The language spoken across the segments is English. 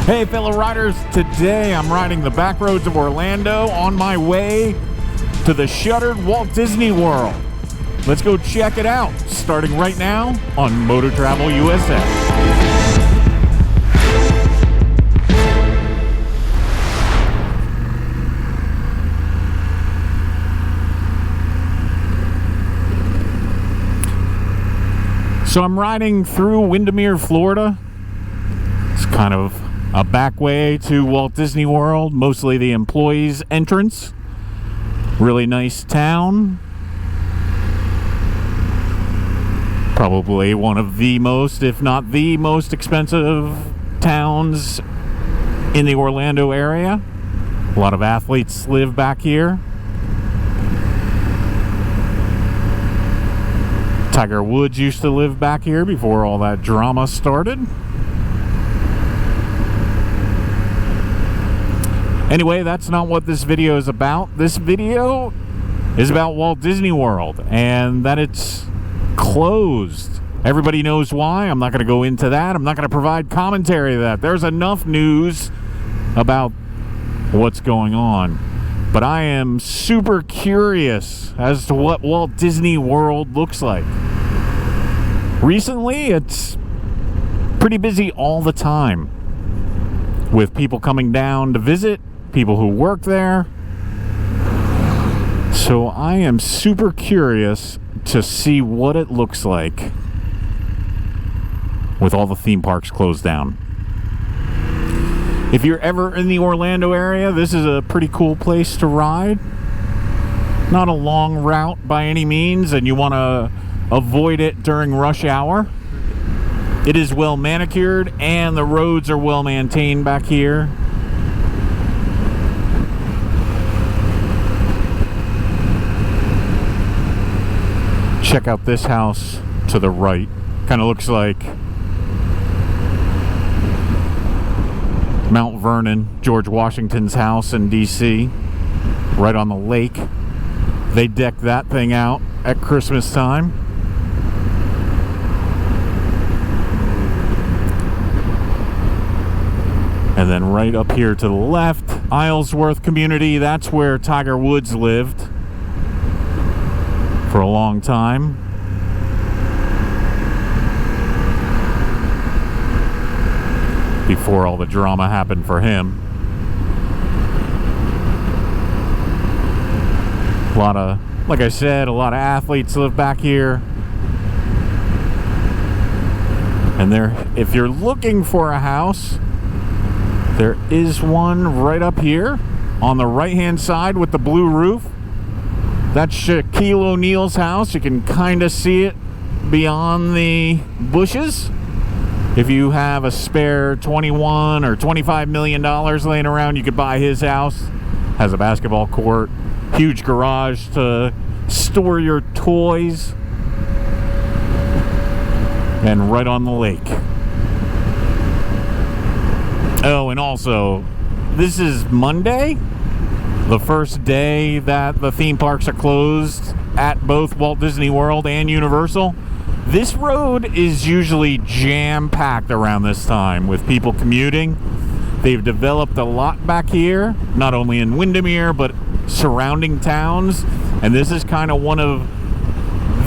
Hey fellow riders, today I'm riding the back roads of Orlando on my way to the shuttered Walt Disney World. Let's go check it out, starting right now on mototravelusa. So I'm riding through Windermere, Florida. It's kind of a back way to Walt Disney World, mostly the employees' entrance. Really nice town. Probably one of the most, if not the most expensive towns in the Orlando area. A lot of athletes live back here. Tiger Woods used to live back here before all that drama started. Anyway, that's not what this video is about. This video is about Walt Disney World and that it's closed. Everybody knows why. I'm not going to go into that. I'm not going to provide commentary to that. There's enough news about what's going on. But I am super curious as to what Walt Disney World looks like. Recently, it's pretty busy all the time with people coming down to visit, people who work there. So I am super curious to see what it looks like with all the theme parks closed down. If you're ever in the Orlando area, this is a pretty cool place to ride. Not a long route by any means, and you want to avoid it during rush hour. It is well manicured and the roads are well maintained back here. Check out this house to the right. Kind of looks like Mount Vernon, George Washington's house in DC, right on the lake. They deck that thing out at Christmas time. And then right up here to the left, Islesworth community, that's where Tiger Woods lived for a long time. Before all the drama happened for him. A lot of, like I said, a lot of athletes live back here. And there, if you're looking for a house, there is one right up here on the right hand side with the blue roof. That's Shaquille O'Neal's house. You can kind of see it beyond the bushes. If you have a spare $21 or $25 million laying around, you could buy his house. Has a basketball court, huge garage to store your toys, and right on the lake. Oh, and also, this is Monday, the first day that the theme parks are closed at both Walt Disney World and Universal. This road is usually jam-packed around this time with people commuting. They've developed a lot back here, not only in Windermere, but surrounding towns. And this is kind of one of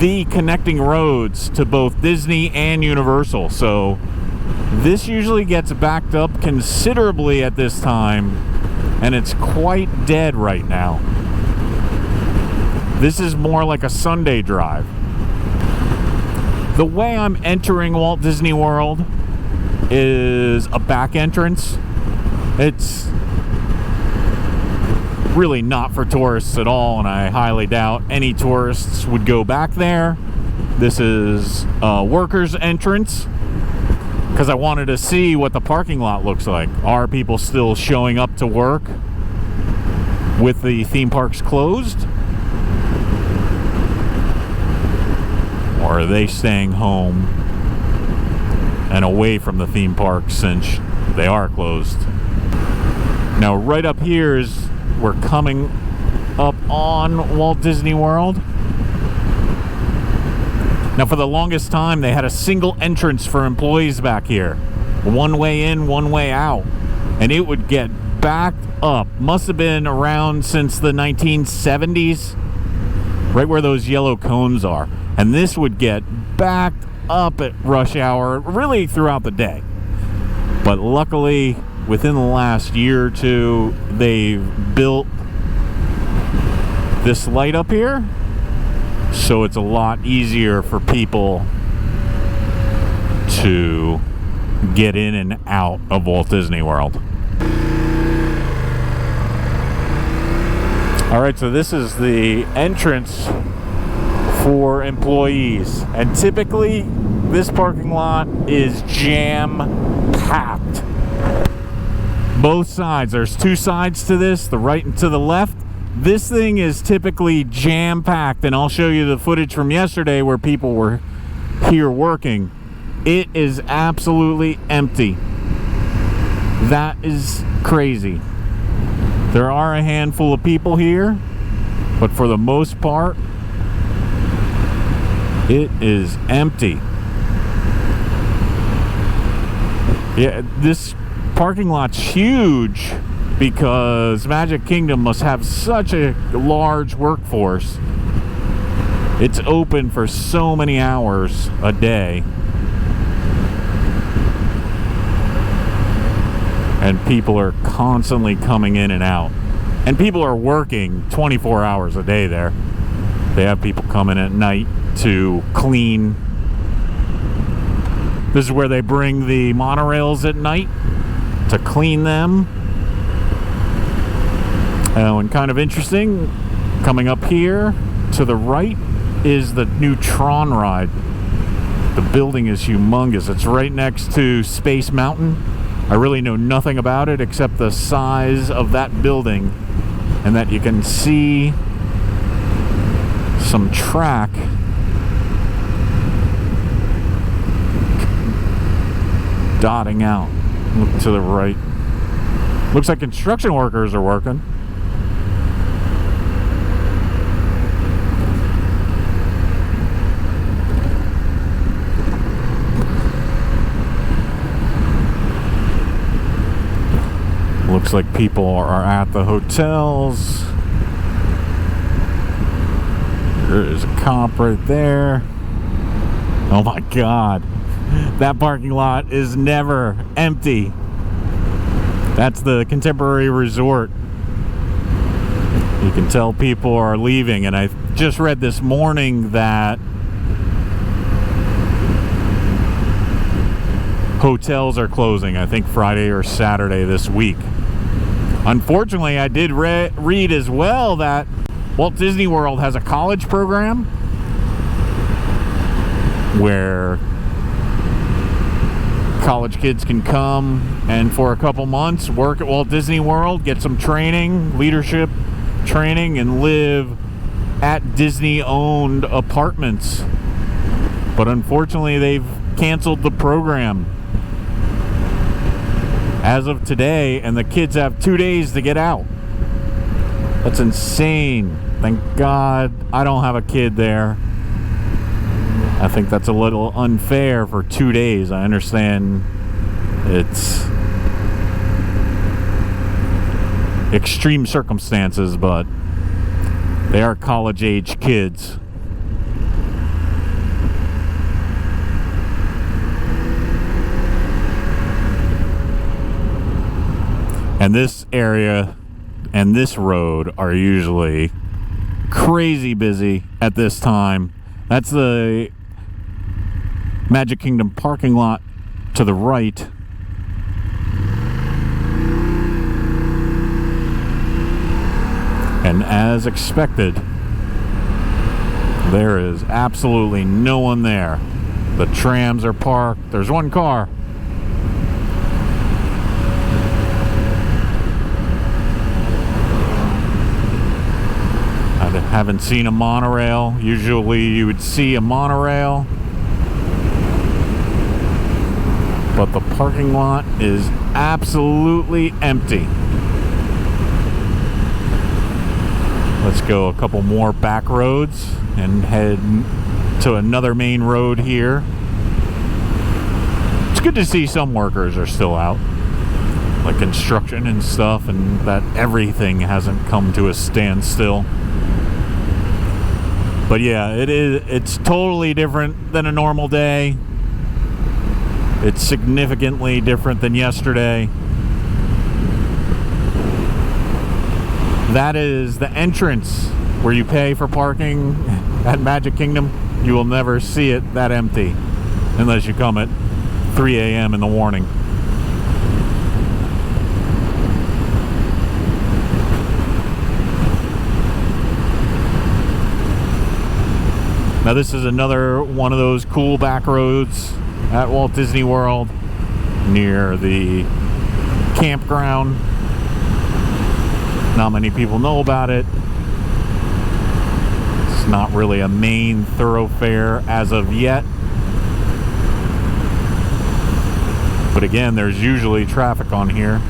the connecting roads to both Disney and Universal. So this usually gets backed up considerably at this time, and it's quite dead right now. This is more like a Sunday drive. The way I'm entering Walt Disney World is a back entrance. It's really not for tourists at all, and I highly doubt any tourists would go back there. This is a workers' entrance because I wanted to see what the parking lot looks like. Are people still showing up to work with the theme parks closed? Or are they staying home and away from the theme parks since they are closed? Now, right up here is, we're coming up on Walt Disney World. Now, for the longest time, they had a single entrance for employees back here. One way in, one way out. and it would get backed up. Must have been around since the 1970s, right where those yellow cones are. And this would get backed up at rush hour, really throughout the day. But luckily, within the last year or two, they've built this light up here, so it's a lot easier for people to get in and out of Walt Disney World. Alright, so this is the entrance for employees, and typically this parking lot is jam-packed. Both sides, there's two sides to this, the right and to the left. This thing is typically jam-packed, and I'll show you the footage from yesterday where people were here working. It is absolutely empty. That is crazy. There are a handful of people here, but for the most part, it is empty. Yeah, this parking lot's huge because Magic Kingdom must have such a large workforce. It's open for so many hours a day. And people are constantly coming in and out. And people are working 24 hours a day there. They have people coming at night to clean. This is where they bring the monorails at night to clean them. And kind of interesting, coming up here to the right is the new Tron ride. The building is humongous. It's right next to Space Mountain. I really know nothing about it except the size of that building, and that you can see some track dotting out. Look to the right. Looks like construction workers are working. Looks like people are at the hotels. There's a cop right there. Oh my God. That parking lot is never empty. That's the Contemporary Resort. You can tell people are leaving, and I just read this morning that hotels are closing, I think Friday or Saturday this week. Unfortunately, I did read as well that Walt Disney World has a college program where college kids can come and for a couple months work at Walt Disney World, get some training, leadership training, and live at Disney-owned apartments. But unfortunately, they've canceled the program as of today, and the kids have 2 days to get out. That's insane. Thank God I don't have a kid there. I think that's a little unfair for 2 days. I understand it's extreme circumstances, but they are college-age kids. And this area and this road are usually crazy busy at this time. That's the Magic Kingdom parking lot to the right. And as expected, there is absolutely no one there. The trams are parked. There's one car. I haven't seen a monorail. Usually you would see a monorail, but the parking lot is absolutely empty. Let's go a couple more back roads and head to another main road here. It's good to see some workers are still out. like construction and stuff, and that everything hasn't come to a standstill. But yeah, it's totally different than a normal day. It's significantly different than yesterday. That is the entrance where you pay for parking at Magic Kingdom. You will never see it that empty unless you come at 3 a.m. in the morning. Now this is another one of those cool back roads at Walt Disney World near the campground. Not many people know about it. It's not really a main thoroughfare as of yet. But again, there's usually traffic on here.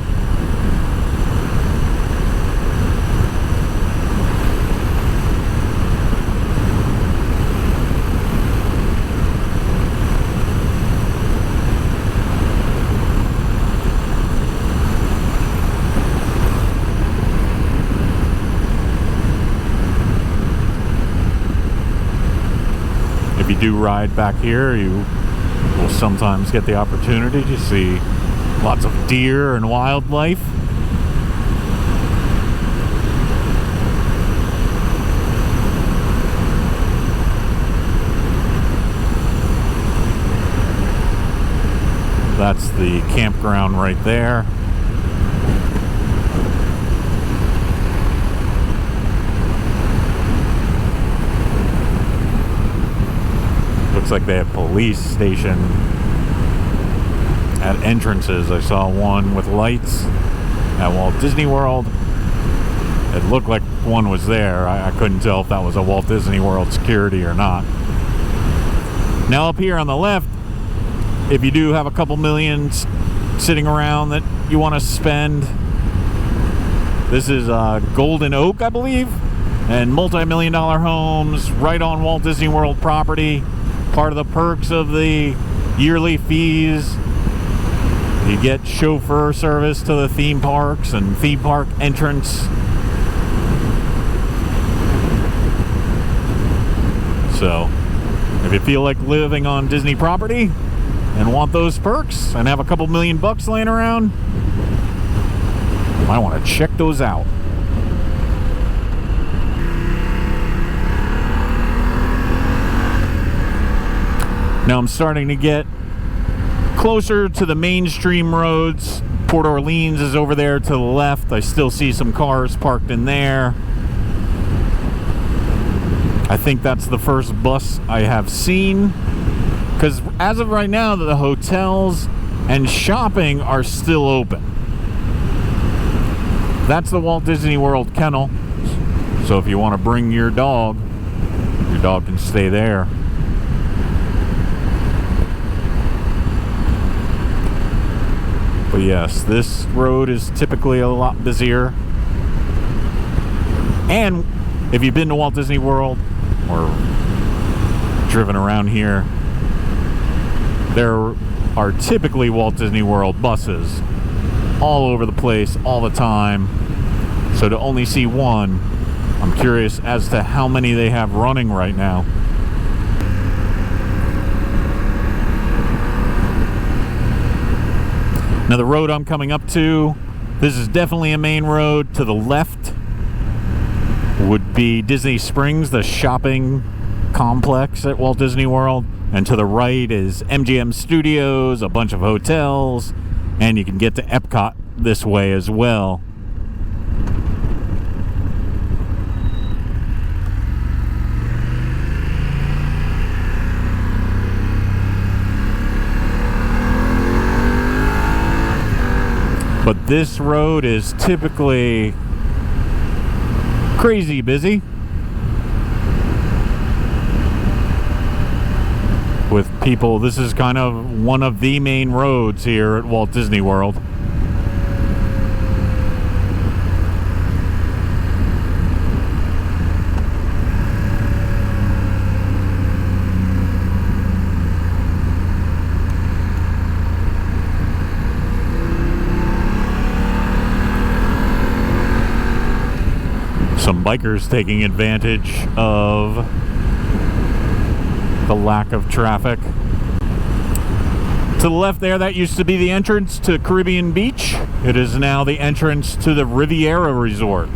If you do ride back here, you will sometimes get the opportunity to see lots of deer and wildlife. That's the campground right there. Looks like they have police stationed at entrances. I saw one with lights at Walt Disney World. It looked like one was there. I couldn't tell if that was a Walt Disney World security or not. Now up here on the left, if you do have a couple million sitting around that you want to spend, this is Golden Oak, I believe, and multi-million-dollar homes right on Walt Disney World property. Part of the perks of the yearly fees, you get chauffeur service to the theme parks and theme park entrance. So if you feel like living on Disney property and want those perks and have a couple million bucks laying around, you might want to check those out. Now I'm starting to get closer to the mainstream roads. Port Orleans is over there to the left. I still see some cars parked in there. I think that's the first bus I have seen, because as of right now, the hotels and shopping are still open. That's the Walt Disney World kennel. So if you want to bring your dog can stay there. But yes, this road is typically a lot busier. And if you've been to Walt Disney World or driven around here, there are typically Walt Disney World buses all over the place all the time. So to only see one, I'm curious as to how many they have running right now. Now the road I'm coming up to, this is definitely a main road. To the left would be Disney Springs, the shopping complex at Walt Disney World. And to the right is MGM Studios, a bunch of hotels, and you can get to Epcot this way as well. But this road is typically crazy busy with people. This is kind of one of the main roads here at Walt Disney World. Some bikers taking advantage of the lack of traffic. To the left there, that used to be the entrance to Caribbean Beach. It is now the entrance to the Riviera Resort,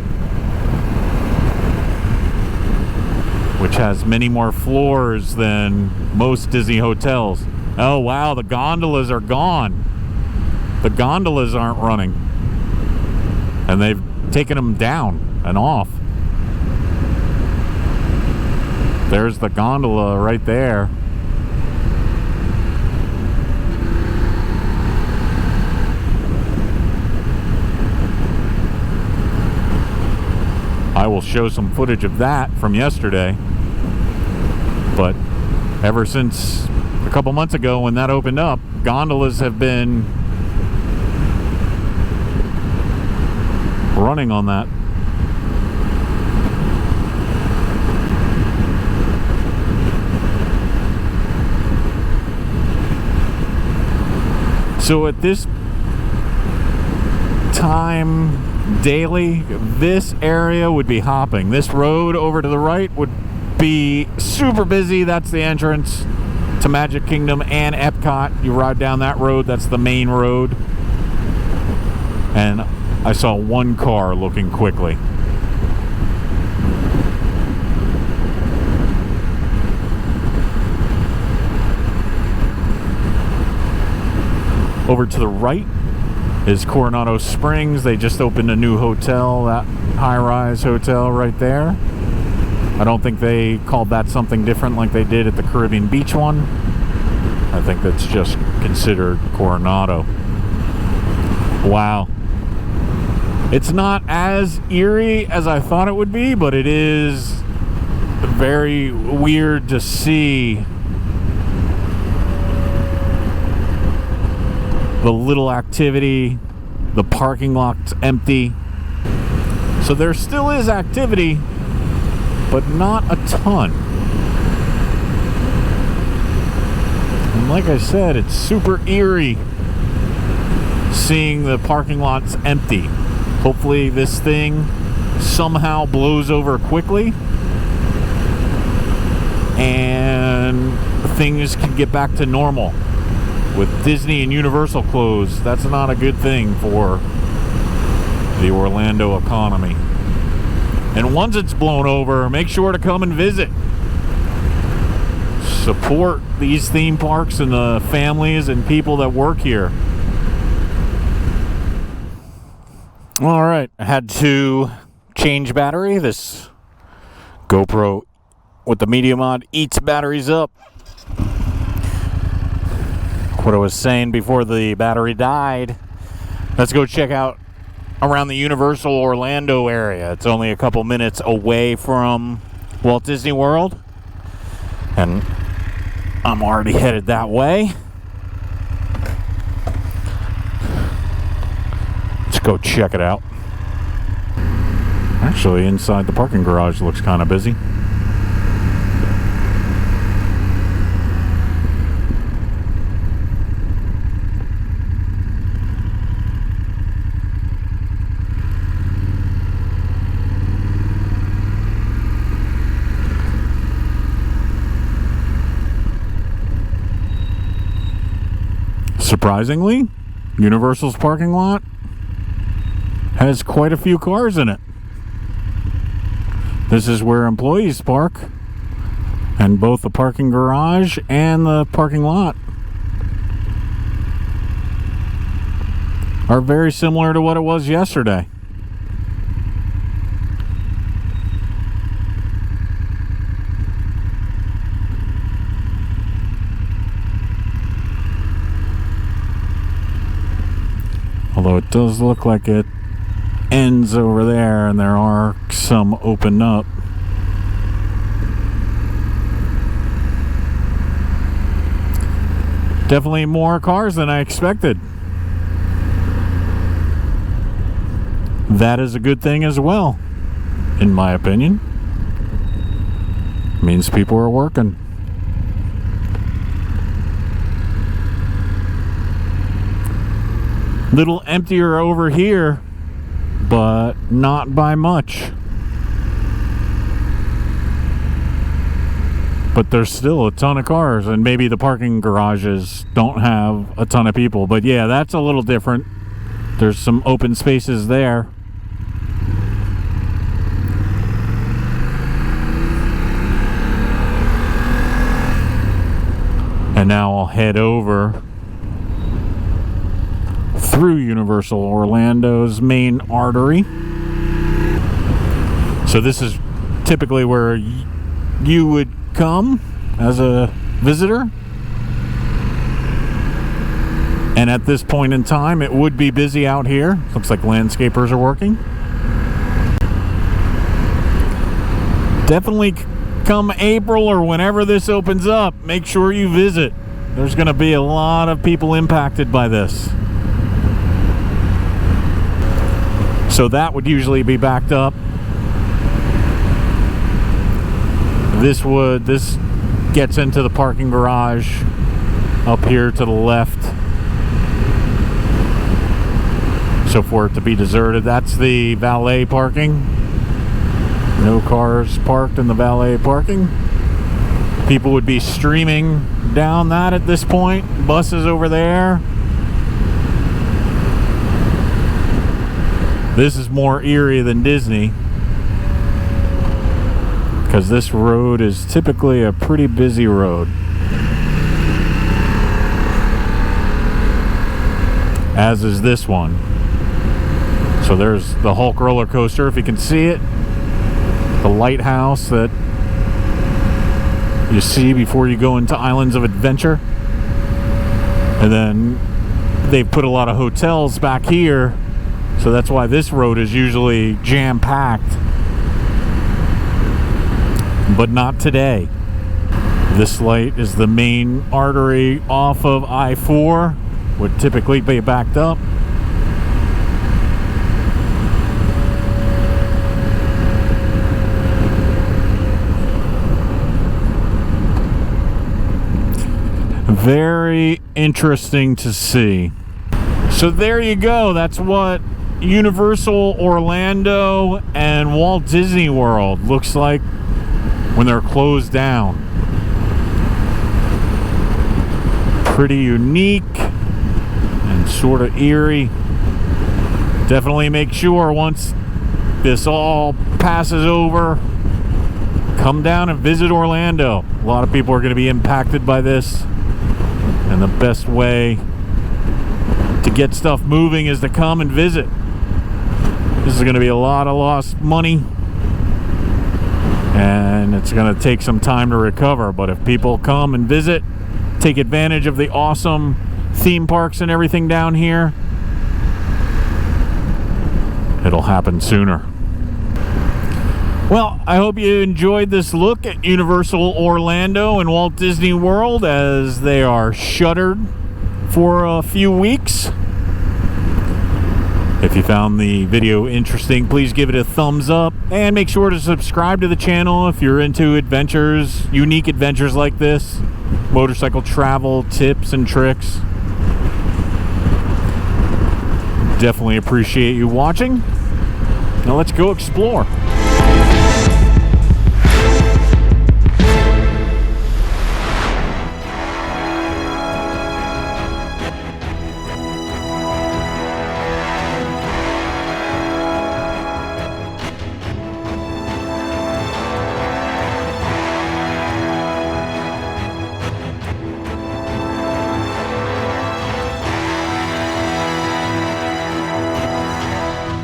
which has many more floors than most Disney hotels. Oh wow, the gondolas are gone. The gondolas aren't running. And they've taken them down and off. There's the gondola right there. I will show some footage of that from yesterday. But ever since a couple months ago when that opened up, gondolas have been running on that. So at this time daily, this area would be hopping. This road over to the right would be super busy. That's the entrance to Magic Kingdom and Epcot. You ride down that road, that's the main road. And I saw one car looking quickly. Over to the right is Coronado Springs. They just opened a new hotel, that high-rise hotel right there. I don't think they called that something different like they did at the Caribbean Beach one. I think that's just considered Coronado. Wow. It's not as eerie as I thought it would be, but it is very weird to see the little activity. The parking lot's empty. So there still is activity, but not a ton. And like I said, it's super eerie seeing the parking lots empty. Hopefully this thing somehow blows over quickly and things can get back to normal. With Disney and Universal closed, that's not a good thing for the Orlando economy. And once it's blown over, make sure to come and visit. Support these theme parks and the families and people that work here. All right, I had to change battery. This GoPro with the Media Mod eats batteries up. What I was saying before the battery died, let's go check out around the Universal Orlando area. It's only a couple minutes away from Walt Disney World, and I'm already headed that way. Let's go check it out. Actually, inside the parking garage looks kind of busy. Surprisingly, Universal's parking lot has quite a few cars in it. This is where employees park, and both the parking garage and the parking lot are very similar to what it was yesterday. Although it does look like it ends over there and there are some opened up. Definitely more cars than I expected. That is a good thing as well, in my opinion. It means people are working. Little emptier over here, but not by much. But there's still a ton of cars, and maybe the parking garages don't have a ton of people. But yeah, that's a little different. There's some open spaces there. And now I'll head over through Universal Orlando's main artery. So this is typically where you would come as a visitor. And at this point in time, it would be busy out here. Looks like landscapers are working. Definitely come April or whenever this opens up, make sure you visit. There's going to be a lot of people impacted by this. So that would usually be backed up. This gets into the parking garage up here to the left. So for it to be deserted, that's the valet parking. No cars parked in the valet parking. People would be streaming down that at this point. Buses over there. This is more eerie than Disney, because this road is typically a pretty busy road. As is this one. So there's the Hulk roller coaster, if you can see it. The lighthouse that you see before you go into Islands of Adventure. And then they've put a lot of hotels back here, so that's why this road is usually jam-packed. But not today. This light is the main artery off of I-4, would typically be backed up. Very interesting to see. So there you go. That's what Universal Orlando and Walt Disney World looks like when they're closed down. Pretty unique and sort of eerie. Definitely make sure once this all passes over, come down and visit Orlando. A lot of people are going to be impacted by this. And the best way to get stuff moving is to come and visit. This is going to be a lot of lost money, and it's going to take some time to recover. But if people come and visit, take advantage of the awesome theme parks and everything down here, it'll happen sooner. Well, I hope you enjoyed this look at Universal Orlando and Walt Disney World as they are shuttered for a few weeks. If you found the video interesting, please give it a thumbs up and make sure to subscribe to the channel if you're into adventures, unique adventures like this, motorcycle travel, tips and tricks. Definitely appreciate you watching. Now let's go explore.